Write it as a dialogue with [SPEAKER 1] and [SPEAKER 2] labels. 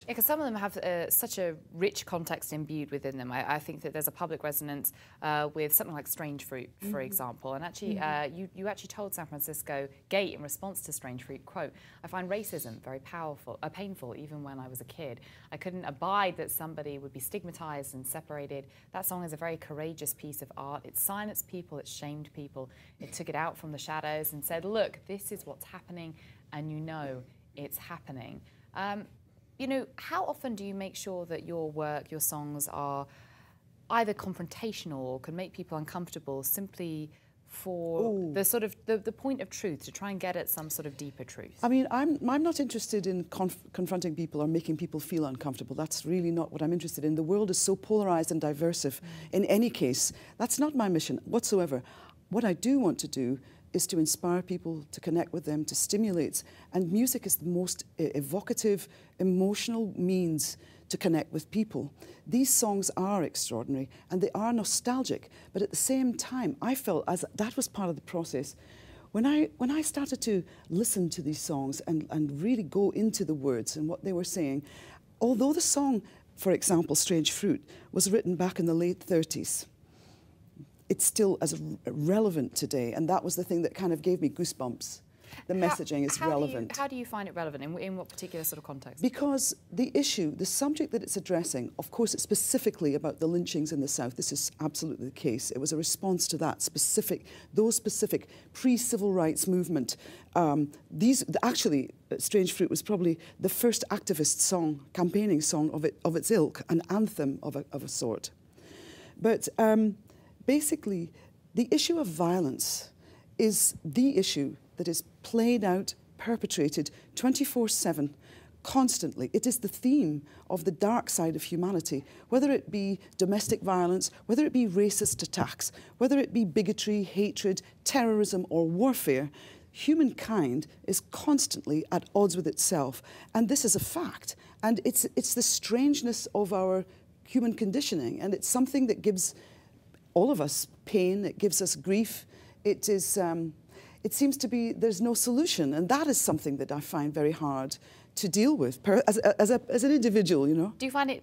[SPEAKER 1] Because some of them have such a rich context imbued within them. I think that there's a public resonance with something like Strange Fruit, for example. And actually, you actually told San Francisco Gate in response to Strange Fruit, quote, "I find racism very painful, even when I was a kid. I couldn't abide that somebody would be stigmatized and separated. That song is a very courageous piece of art. It silenced people, it shamed people. It took it out from the shadows and said, look, this is what's happening, and you know it's happening." You know, how often do you make sure that your work, your songs are either confrontational or can make people uncomfortable simply for the sort of the point of truth, to try and get at some sort of deeper truth?
[SPEAKER 2] I mean, I'm not interested in confronting people or making people feel uncomfortable. That's really not what I'm interested in. The world is so polarised and diverse. In any case, that's not my mission whatsoever. What I do want to do is to inspire people, to connect with them, to stimulate. And music is the most evocative, emotional means to connect with people. These songs are extraordinary and they are nostalgic, but at the same time, I felt as that was part of the process. When I started to listen to these songs and really go into the words and what they were saying, although the song, for example, Strange Fruit, was written back in the late 30s, it's still as relevant today, and that was the thing that kind of gave me goosebumps. The messaging is relevant.
[SPEAKER 1] How do you find it relevant? In what particular sort of context?
[SPEAKER 2] Because the issue, the subject that it's addressing, of course, it's specifically about the lynchings in the South. This is absolutely the case. It was a response to that those specific pre-civil rights movement. Actually, Strange Fruit was probably the first activist song, campaigning song of its ilk, an anthem of a sort. But basically, the issue of violence is the issue that is played out, perpetrated 24/7, constantly. It is the theme of the dark side of humanity, whether it be domestic violence, whether it be racist attacks, whether it be bigotry, hatred, terrorism, or warfare. Humankind is constantly at odds with itself, and this is a fact. And it's the strangeness of our human conditioning, and it's something that gives all of us pain, it gives us grief. It seems to be there's no solution, and that is something that I find very hard to deal with as an individual, you know.
[SPEAKER 1] Do you find it